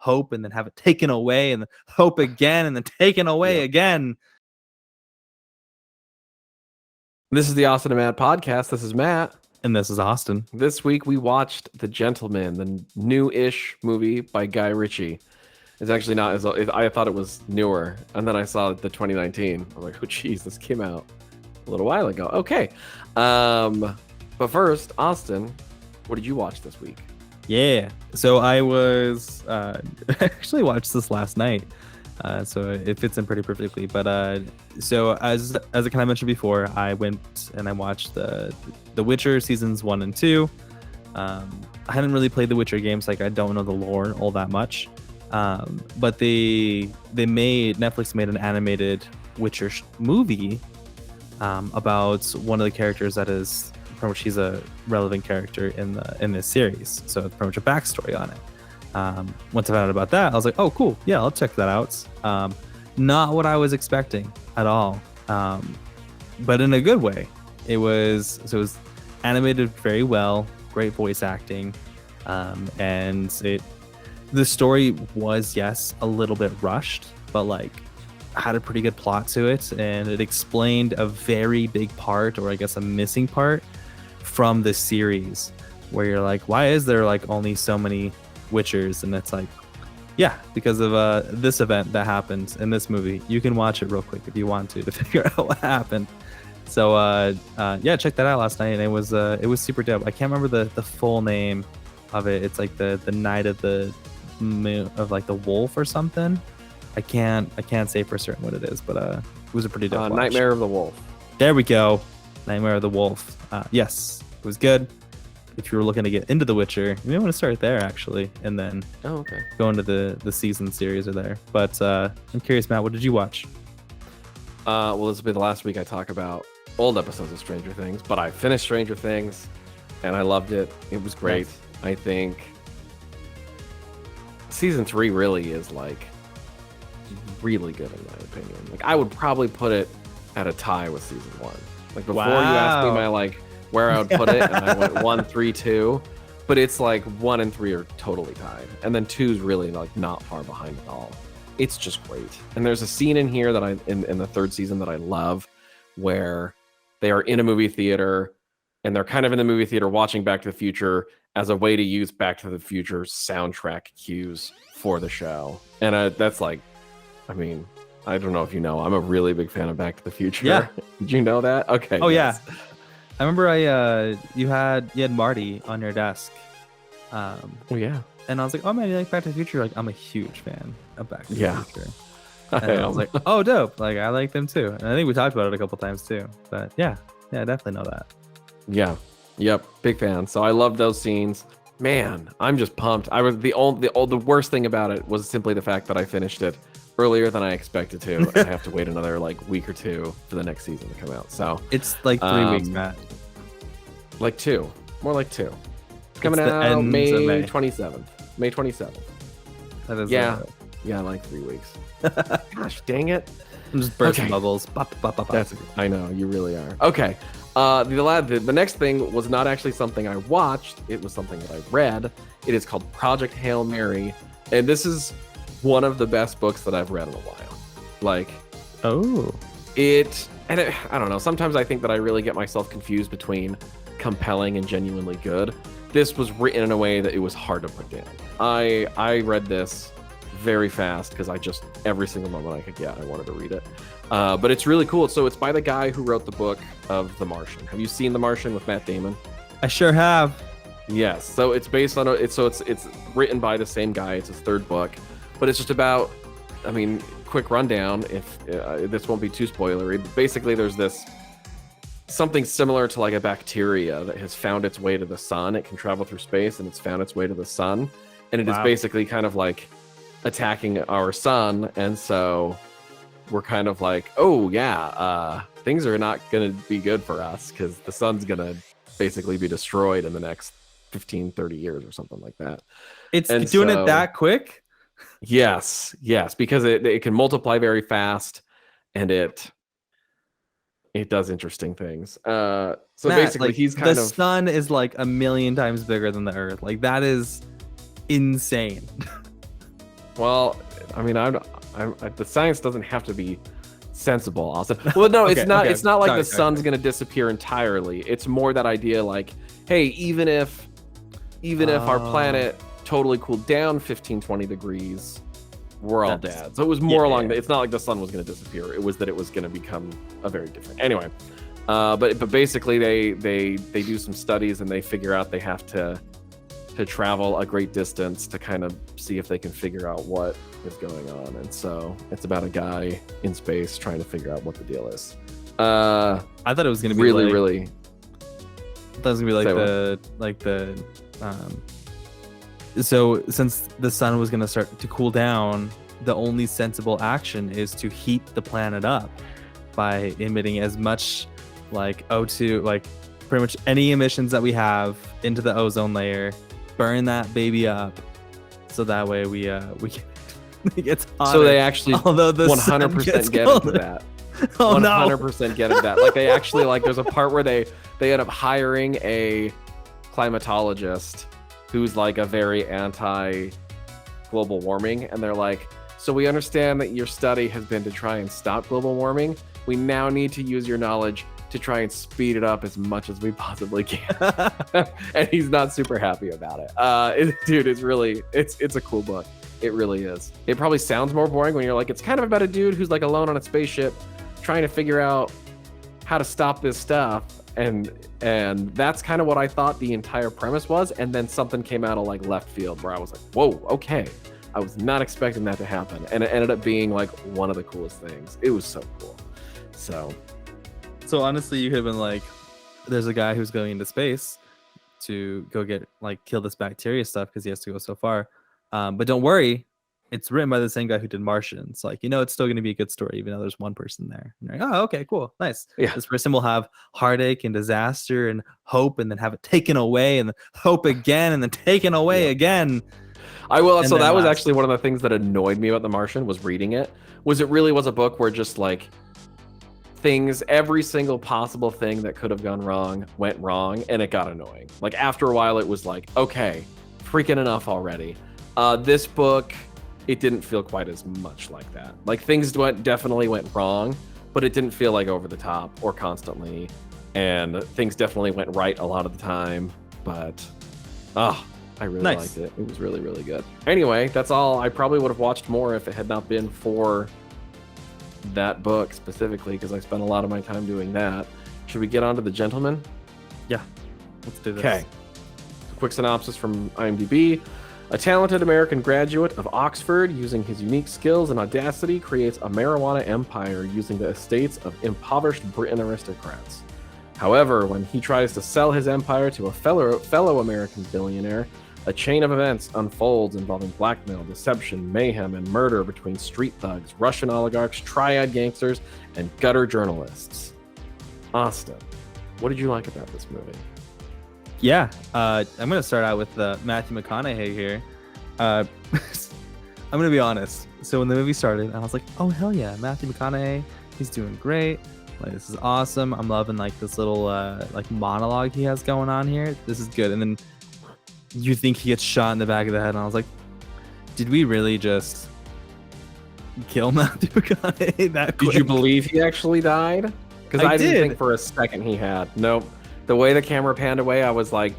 hope and then have it taken away and then hope again and then taken away again. This is the Austin and Matt podcast. This is Matt. And this is Austin. This week we watched The Gentleman, the new-ish movie by Guy Ritchi. It's actually not as I thought it was newer, and then I saw the 2019. I was like, oh geez, this came out a little while ago. Okay, but first, Austin, what did you watch this week? Yeah, so I was actually watched this last night, so it fits in pretty perfectly. But so as I kind of mentioned before, I went and I watched the Witcher seasons 1 and 2. I hadn't really played the Witcher games, like I don't know the lore all that much. But Netflix made an animated Witcher movie about one of the characters that is pretty much he's a relevant character in this series. So it's pretty much a backstory on it. Once I found out about that, I was like, oh cool, yeah, I'll check that out. Not what I was expecting at all, but in a good way. It was animated very well, great voice acting, and the story was, yes, a little bit rushed, but like had a pretty good plot to it, and it explained a very big part, or I guess a missing part from the series, where you're like, why is there like only so many Witchers? And it's like, yeah, because of this event that happened in this movie. You can watch it real quick if you want to figure out what happened. So yeah, check that out last night, and it was super dope. I can't remember the full name of it. It's like the Night of the like the Wolf or something. I can't say for certain what it is, but it was a pretty dope watch. Nightmare of the Wolf. There we go. Nightmare of the Wolf. Yes, it was good. If you were looking to get into The Witcher, you may want to start there actually, and then go into the season series or there. But I'm curious, Matt, what did you watch? Well, this will be the last week I talk about old episodes of Stranger Things, but I finished Stranger Things and I loved it. It was great. Nice. I think season 3 really is like really good in my opinion. Like I would probably put it at a tie with season 1. Like before you asked me my like where I would put it, and I went 1, 3, 2, but it's like 1 and 3 are totally tied, and then 2 is really like not far behind at all. It's just great. And there's a scene in here that in the 3rd season that I love, where they are in a movie theater and they're kind of in the movie theater watching Back to the Future as a way to use Back to the Future's soundtrack cues for the show. And that's like, I mean, I don't know if you know, I'm a really big fan of Back to the Future. Yeah. Did you know that? Okay. Oh, yes. Yeah. I remember you had Marty on your desk. Oh, yeah. And I was like, oh, man, you like Back to the Future? Like, I'm a huge fan of Back to the Future. And I was like, oh, dope. Like, I like them, too. And I think we talked about it a couple times, too. But, yeah, I definitely know that. Yeah. Yep. Big fan. So I love those scenes. Man, I'm just pumped. I was the worst thing about it was simply the fact that I finished it earlier than I expected to. And I have to wait another like week or 2 for the next season to come out. So it's like 3 weeks, Matt. Like 2. More like 2. It's coming out May 27th. May 27th. That is yeah, like 3 weeks. Gosh, dang it! I'm just bursting bubbles. I know you really are. Okay. The next thing was not actually something I watched. It was something that I read. It is called Project Hail Mary, and this is one of the best books that I've read in a while. Like, I don't know. Sometimes I think that I really get myself confused between compelling and genuinely good. This was written in a way that it was hard to put down. I read this very fast because every single moment I could get, I wanted to read it. But it's really cool. So it's by the guy who wrote the book of The Martian. Have you seen The Martian with Matt Damon? I sure have. Yes. So it's based on it's written by the same guy. It's his 3rd book, but it's just about, I mean, quick rundown. If this won't be too spoilery, but basically there's something similar to like a bacteria that has found its way to the sun. It can travel through space and it's found its way to the sun, and it is basically kind of like attacking our sun. And so we're kind of like, oh yeah, things are not going to be good for us because the sun's going to basically be destroyed in the next 15, 30 years or something like that. It's doing it that quick? Yes, because it can multiply very fast, and it does interesting things. So Matt, basically, like, he's the sun is like 1,000,000 times bigger than the Earth. Like, that is insane. Well, I mean, the science doesn't have to be sensible, Austin. Well, no, Okay, it's not. okay. It's not like Sorry, the sun's going to disappear entirely. It's more that idea, like, hey, even if our planet totally cooled down 15, 20 degrees, we're all dead. So it was more along that. It's not like the sun was going to disappear. It was that it was going to become a very different. Anyway, but basically they do some studies and they figure out they have to travel a great distance to kind of see if they can figure out what is going on. And so it's about a guy in space trying to figure out what the deal is. I thought it was gonna be really, like, really. I thought it was gonna be so since the sun was gonna start to cool down, the only sensible action is to heat the planet up by emitting as much like O2, like pretty much any emissions that we have into the ozone layer, burn that baby up, so that way we get it hotter. So they actually although the 100% get into that. 100% get into that. Like they actually, like there's a part where they end up hiring a climatologist who's like a very anti global warming, and they're like, so we understand that your study has been to try and stop global warming. We now need to use your knowledge to try and speed it up as much as we possibly can. And he's not super happy about it. Dude, it's a cool book. It really is. It probably sounds more boring when you're like, it's kind of about a dude who's like alone on a spaceship trying to figure out how to stop this stuff. And that's kind of what I thought the entire premise was. And then something came out of like left field where I was like, whoa, okay. I was not expecting that to happen. And it ended up being like one of the coolest things. It was so cool. So honestly, you could have been like, there's a guy who's going into space to go get kill this bacteria stuff because he has to go so far. But don't worry, it's written by the same guy who did Martian. It's like, it's still going to be a good story, even though there's one person there. And you're like, oh, okay, cool, nice. Yeah. This person will have heartache and disaster and hope, and then have it taken away, and then hope again, and then taken away again. I will. So that was actually one of the things that annoyed me about The Martian was reading it. Was it really was a book where just like things, every single possible thing that could have gone wrong went wrong, and it got annoying. Like after a while, it was like, okay, freaking enough already. This book, it didn't feel quite as much like that. Like things definitely went wrong, but it didn't feel like over the top or constantly. And things definitely went right a lot of the time. But I really liked it. It was really, really good. Anyway, that's all. I probably would have watched more if it had not been for that book specifically, because I spent a lot of my time doing that. Should we get on to The Gentleman? Yeah, let's do this. Okay. Quick synopsis from IMDb. A talented American graduate of Oxford, using his unique skills and audacity, creates a marijuana empire using the estates of impoverished Britain aristocrats. However, when he tries to sell his empire to a fellow American billionaire, a chain of events unfolds involving blackmail, deception, mayhem, and murder between street thugs, Russian oligarchs, triad gangsters, and gutter journalists. Austin, what did you like about this movie? Yeah, I'm going to start out with Matthew McConaughey here. I'm going to be honest. So when the movie started, I was like, oh, hell yeah, Matthew McConaughey, he's doing great. Like, this is awesome. I'm loving this little monologue he has going on here. This is good. And then you think he gets shot in the back of the head, and I was like, did we really just kill Matthew McConaughey that quick? Did you believe he actually died? Because I didn't think for a second he had. Nope. The way the camera panned away, I was like,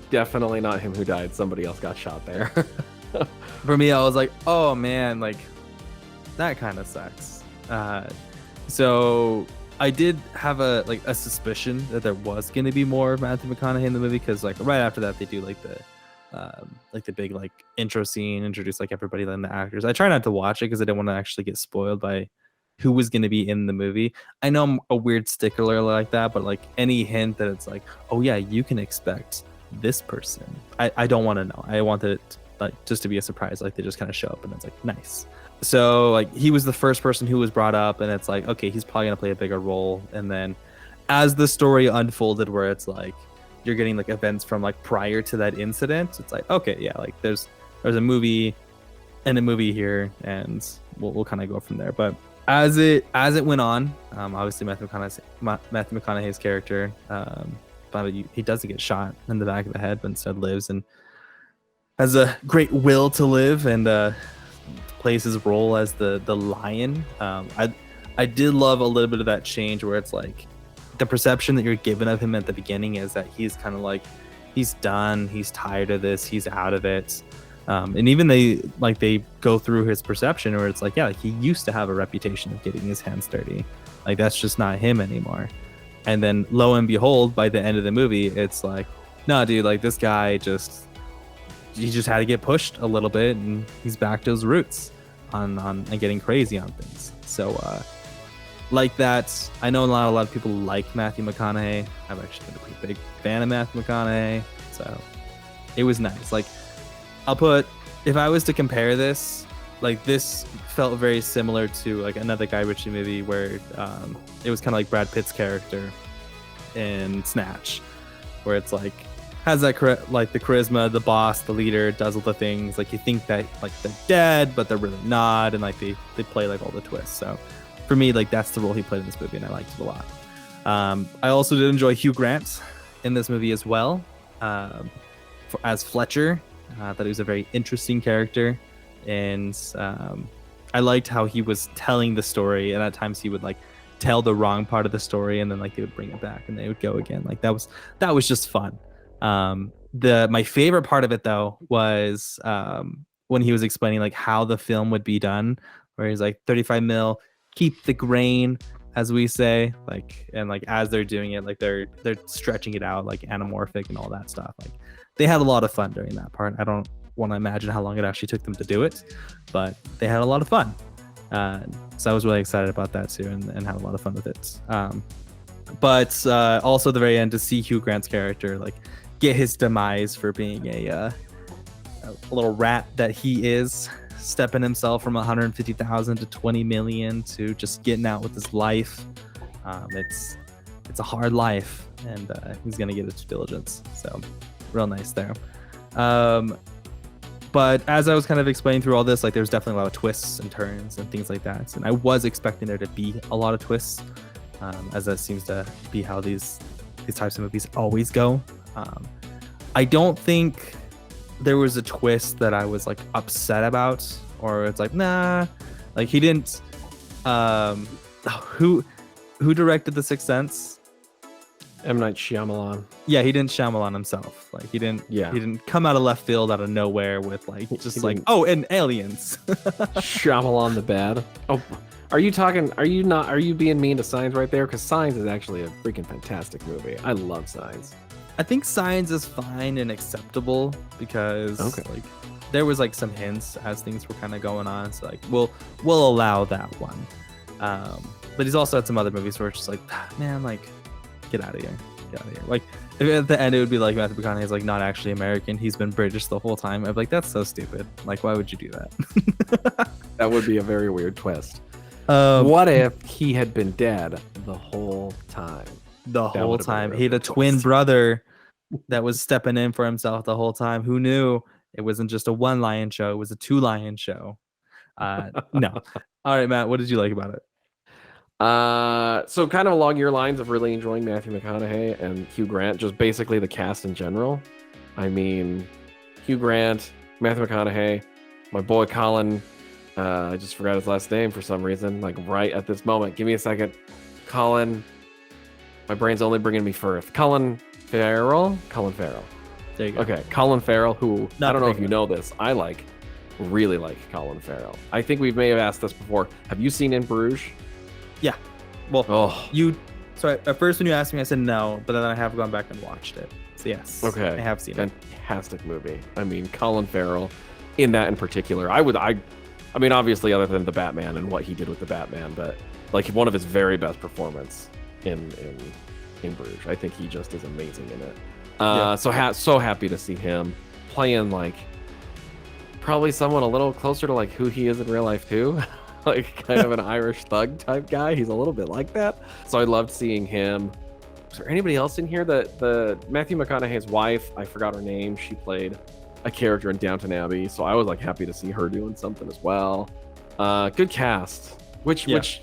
definitely not him who died. Somebody else got shot there. For me, I was like, oh man, that kind of sucks. So I did have a suspicion that there was going to be more of Matthew McConaughey in the movie, because right after that they do the big intro scene, introduce everybody and the actors. I try not to watch it because I didn't want to actually get spoiled by who was going to be in the movie. I know I'm a weird stickler like that, but any hint that it's oh yeah, you can expect this person, I don't want to know. I want it just to be a surprise. They just kind of show up and it's nice. So he was the first person who was brought up, and it's okay, he's probably gonna play a bigger role. And then as the story unfolded, where it's you're getting events from prior to that incident, it's okay, yeah, there's a movie and a movie here, and we'll kind of go from there. But as it went on, obviously Matthew McConaughey's character, but he doesn't get shot in the back of the head, but instead lives and has a great will to live, and plays his role as the lion. I did love a little bit of that change where it's like the perception that you're given of him at the beginning is that he's kind of like he's done, he's tired of this, he's out of it. And even they go through his perception where it's like, yeah, like he used to have a reputation of getting his hands dirty. Like that's just not him anymore. And then lo and behold, by the end of the movie, it's like, no, dude, like this guy he just had to get pushed a little bit and he's back to his roots on and getting crazy on things. So like that, I know a lot of people like Matthew McConaughey. I've actually been a pretty big fan of Matthew McConaughey. So it was nice. Like if I was to compare this, like this felt very similar to like another Guy Ritchie movie where it was kind of like Brad Pitt's character in Snatch, where it's like has that like the charisma, the boss, the leader, does all the things. Like you think that like they're dead, but they're really not, and like they play like all the twists. So for me, like that's the role he played in this movie, and I liked it a lot. I also did enjoy Hugh Grant in this movie as well, as Fletcher. I thought he was a very interesting character, and I liked how he was telling the story, and at times he would like tell the wrong part of the story, and then like they would bring it back and they would go again. Like that was just fun. My favorite part of it though was when he was explaining like how the film would be done, where he's like 35 mil, keep the grain, as we say, like, and like as they're doing it, like they're stretching it out like anamorphic and all that stuff. Like they had a lot of fun during that part. I don't want to imagine how long it actually took them to do it, but they had a lot of fun. So I was really excited about that too, and had a lot of fun with it. But also at the very end, to see Hugh Grant's character like get his demise for being a little rat that he is, stepping himself from 150,000 to 20 million to just getting out with his life. It's a hard life, and he's gonna get his due diligence. So real nice there. But as I was kind of explaining through all this, like there's definitely a lot of twists and turns and things like that. And I was expecting there to be a lot of twists, as that seems to be how these types of movies always go. I don't think there was a twist that I was like upset about, or it's like, nah, like he didn't. Who directed The Sixth Sense? M. Night Shyamalan. Yeah, he didn't Shyamalan himself. Like he didn't come out of left field out of nowhere with like just like, oh, and aliens. Shyamalan the bad. Oh, are you being mean to Signs right there? Because Signs is actually a freaking fantastic movie. I love Signs. I think Signs is fine and acceptable because like there was like some hints as things were kind of going on. So like we'll allow that one. But he's also had some other movies where it's just like, man, like get out of here. Like if at the end it would be like Matthew McConaughey is like not actually American. He's been British the whole time. I'd be like, that's so stupid. Like why would you do that? That would be a very weird twist. What if he had been dead the whole time? He had a twin brother that was stepping in for himself the whole time. Who knew it wasn't just a one lion show? It was a 2 lion show. No. All right, Matt, what did you like about it? So kind of along your lines of really enjoying Matthew McConaughey and Hugh Grant, just basically the cast in general. I mean, Hugh Grant, Matthew McConaughey, my boy Colin. I just forgot his last name for some reason, like right at this moment. Give me a second. Colin. My brain's only bringing me first. Colin Farrell. There you go. Okay, Colin Farrell, who, Not I don't know if big you know this, I really like Colin Farrell. I think we may have asked this before. Have you seen In Bruges? Yeah. Well, so at first when you asked me, I said no, but then I have gone back and watched it. So yes. Okay. I have seen it. Fantastic movie. I mean, Colin Farrell in that in particular. I mean, obviously other than the Batman and what he did with the Batman, but like one of his very best performance in Bruges. I think he just is amazing in it. So happy to see him playing like probably someone a little closer to like who he is in real life too. Like kind of an Irish thug type guy. He's a little bit like that. So I loved seeing him. Is there anybody else in here? The Matthew McConaughey's wife, I forgot her name. She played a character in Downton Abbey. So I was like happy to see her doing something as well. Good cast. Which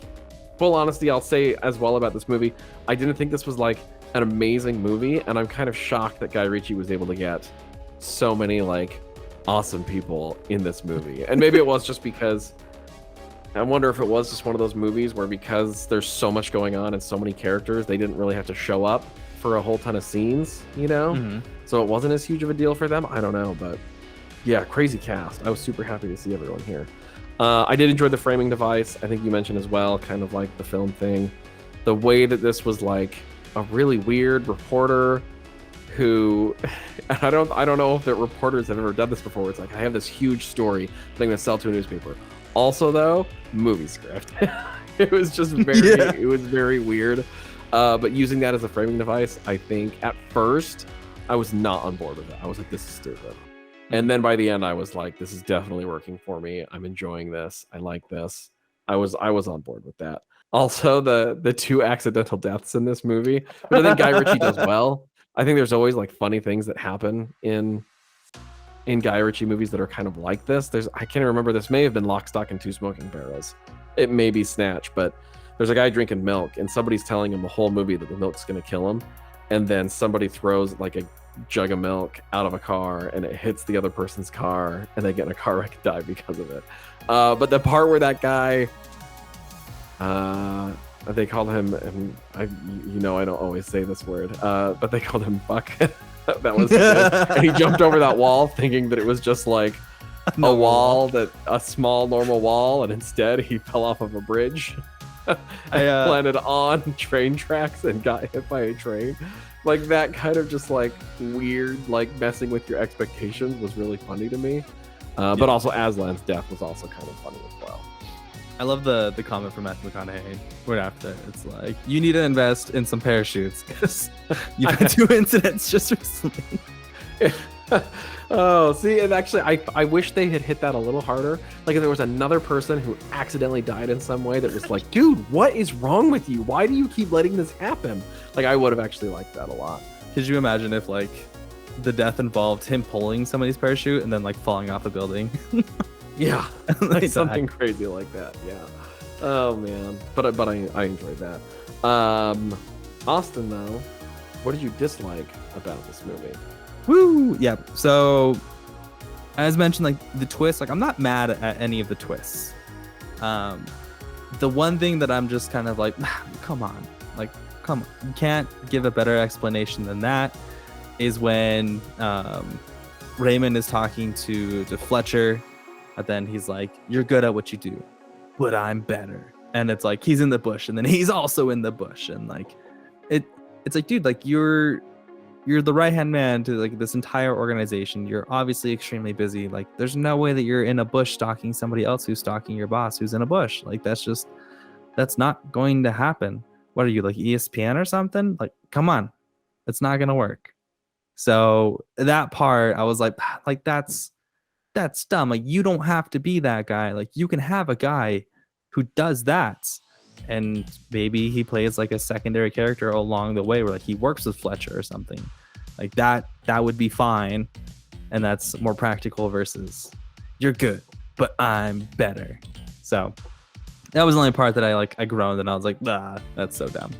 full honesty, I'll say as well about this movie. I didn't think this was like an amazing movie, and I'm kind of shocked that Guy Ritchie was able to get so many like awesome people in this movie. And maybe it was just because I wonder if it was just one of those movies where because there's so much going on and so many characters, they didn't really have to show up for a whole ton of scenes, you know? Mm-hmm. So it wasn't as huge of a deal for them. I don't know, but yeah, crazy cast. I was super happy to see everyone here. I did enjoy the framing device. I think you mentioned as well, kind of like the film thing. The way that this was like a really weird reporter who, I don't know if the reporters have ever done this before. It's like, I have this huge story that I'm going to sell to a newspaper. Also, though, movie script. It was just it was very weird. But using that as a framing device, I think at first I was not on board with it. I was like, this is stupid. And then by the end, I was like, this is definitely working for me. I'm enjoying this. I like this. I was on board with that. Also, the 2 accidental deaths in this movie, which I think Guy Ritchie does well. I think there's always like funny things that happen in Guy Ritchie movies that are kind of like this. I can't remember. This may have been Lock, Stock, and 2 Smoking Barrels. It may be Snatch, but there's a guy drinking milk and somebody's telling him the whole movie that the milk's going to kill him. And then somebody throws like a jug of milk out of a car and it hits the other person's car and they get in a car wreck and die because of it. But the part where that guy, they called him, and I don't always say this word, but they called him Buck. That was good. And he jumped over that wall thinking that it was just like a wall, a small normal wall, and instead he fell off of a bridge. Landed on train tracks and got hit by a train. Like that kind of just like weird, like messing with your expectations was really funny to me. But also Aslan's death was also kind of funny as well. I love the comment from Matthew McConaughey right after. It's like, you need to invest in some parachutes because you've had 2 incidents just recently. Oh, see, and actually, I wish they had hit that a little harder. Like if there was another person who accidentally died in some way that was like, dude, what is wrong with you? Why do you keep letting this happen? Like I would have actually liked that a lot. Could you imagine if like the death involved him pulling somebody's parachute and then like falling off a building? Yeah, like something crazy like that. Yeah. Oh man, but I enjoyed that. Austin, though, what did you dislike about this movie? Woo! Yeah. So, as mentioned, like the twist, like I'm not mad at any of the twists. The one thing that I'm just kind of like, come on, you can't give a better explanation than that. Is when Raymond is talking to Fletcher. And then he's like, you're good at what you do, but I'm better. And it's like, he's in the bush and then he's also in the bush. And like, it's like, dude, like you're the right-hand man to like this entire organization. You're obviously extremely busy. Like there's no way that you're in a bush stalking somebody else who's stalking your boss who's in a bush. Like that's not going to happen. What are you, like ESPN or something? Like, come on, it's not going to work. So that part, I was like that's dumb. Like you don't have to be that guy. Like you can have a guy who does that, and maybe he plays like a secondary character along the way where like he works with Fletcher or something like that. That would be fine, and that's more practical versus you're good but I'm better. So that was the only part that I groaned and I was like, that's so dumb.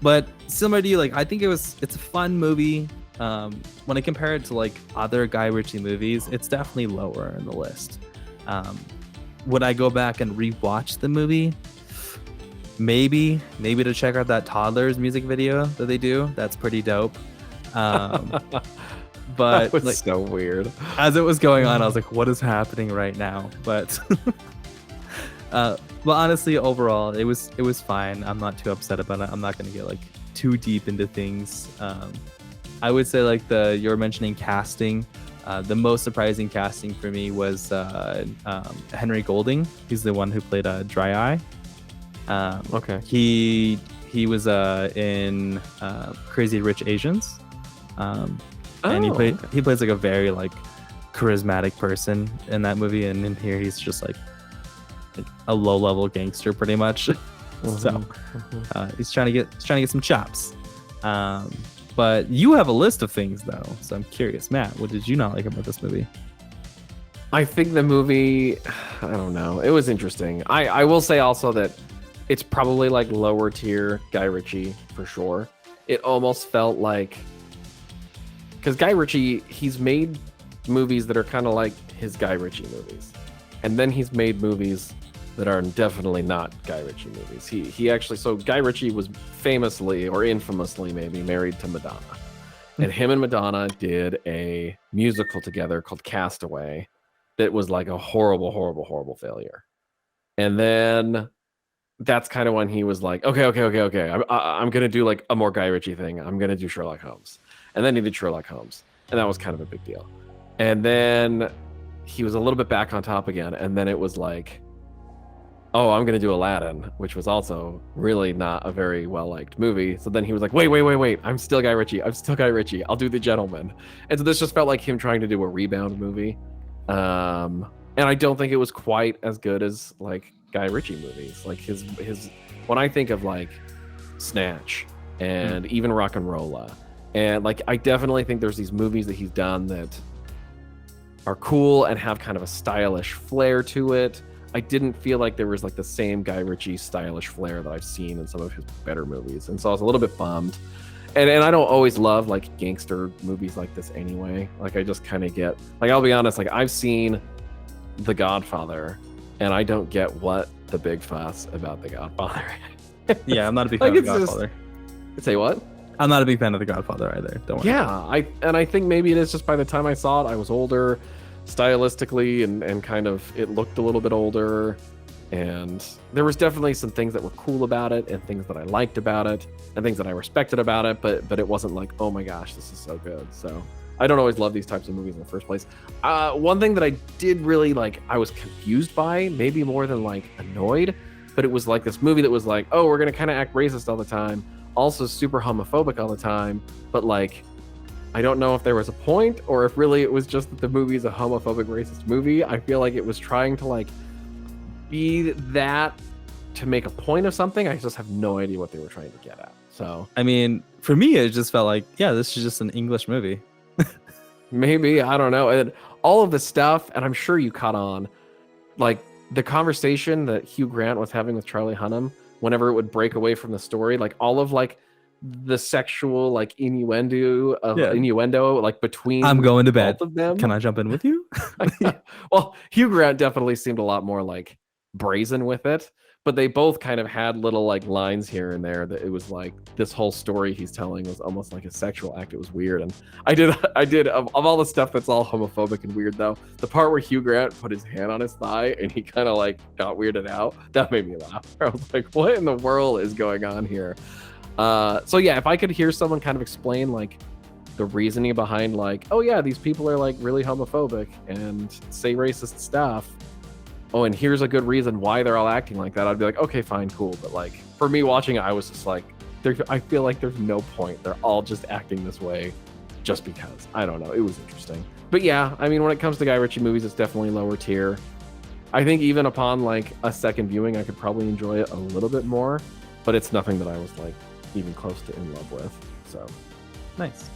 But similar to you, like I think it's a fun movie. When I compare it to like other Guy Ritchie movies, it's definitely lower in the list. Would I go back and rewatch the movie? Maybe to check out that Toddlers music video that they do. That's pretty dope. But that was like, so weird. As it was going on, I was like, what is happening right now? But honestly, overall, it was fine. I'm not too upset about it. I'm not going to get like too deep into things. I would say like you were mentioning casting. The most surprising casting for me was Henry Golding. He's the one who played Dry Eye. Okay. He was in Crazy Rich Asians. And he plays like a very like charismatic person in that movie, and in here he's just like a low level gangster pretty much. So he's trying to get some chops. But you have a list of things though, so I'm curious, Matt, what did you not like about this movie? I think the movie, I don't know, it was interesting. I will say also that it's probably like lower tier Guy Ritchie for sure. It almost felt like, because Guy Ritchie, he's made movies that are kind of like his Guy Ritchie movies. And then he's made movies that are definitely not Guy Ritchie movies. He actually, so Guy Ritchie was famously or infamously maybe married to Madonna. And him and Madonna did a musical together called Castaway that was like a horrible, horrible, horrible failure. And then that's kind of when he was like, okay. I'm going to do like a more Guy Ritchie thing. I'm going to do Sherlock Holmes. And then he did Sherlock Holmes. And that was kind of a big deal. And then he was a little bit back on top again. And then it was like, oh, I'm going to do Aladdin, which was also really not a very well-liked movie. So then he was like, wait. I'm still Guy Ritchie. I'll do The Gentleman. And so this just felt like him trying to do a rebound movie. And I don't think it was quite as good as like Guy Ritchie movies. Like his when I think of like Snatch and even Rock'n'Rolla, and like I definitely think there's these movies that he's done that are cool and have kind of a stylish flair to it. I didn't feel like there was like the same Guy Ritchie stylish flair that I've seen in some of his better movies. And so I was a little bit bummed. And I don't always love like gangster movies like this anyway. Like I just kind of get, like, I'll be honest, like I've seen The Godfather and I don't get what the big fuss about The Godfather. Yeah, I'm not a big fan of The Godfather. Say what? I'm not a big fan of The Godfather either. Don't worry. Yeah, I think maybe it is just by the time I saw it, I was older stylistically and kind of it looked a little bit older, and there was definitely some things that were cool about it and things that I liked about it and things that I respected about it, but it wasn't like, oh my gosh, this is so good. So I don't always love these types of movies in the first place. One thing that I did really like, I was confused by, maybe more than like annoyed, but it was like this movie that was like, oh, we're gonna kind of act racist all the time, also super homophobic all the time, but like I don't know if there was a point or if really it was just that the movie is a homophobic racist movie. I feel like it was trying to like be that to make a point of something. I just have no idea what they were trying to get at. So I mean, for me it just felt like, yeah, this is just an English movie. Maybe, I don't know. And all of the stuff, and I'm sure you caught on, like the conversation that Hugh Grant was having with Charlie Hunnam whenever it would break away from the story, like all of like the sexual like innuendo like between I'm going to bed. Both of them. Can I jump in with you? Well, Hugh Grant definitely seemed a lot more like brazen with it, but they both kind of had little like lines here and there that it was like this whole story he's telling was almost like a sexual act. It was weird. And I did of all the stuff that's all homophobic and weird though, the part where Hugh Grant put his hand on his thigh and he kind of like got weirded out, that made me laugh. I was like, what in the world is going on here? So yeah, if I could hear someone kind of explain like the reasoning behind like, oh yeah, these people are like really homophobic and say racist stuff, oh, and here's a good reason why they're all acting like that, I'd be like, okay, fine, cool. But like for me watching it, I was just like, I feel like there's no point. They're all just acting this way just because. I don't know. It was interesting. But yeah, I mean, when it comes to Guy Ritchie movies, it's definitely lower tier. I think even upon like a second viewing, I could probably enjoy it a little bit more, but it's nothing that I was like even close to in love with. So nice.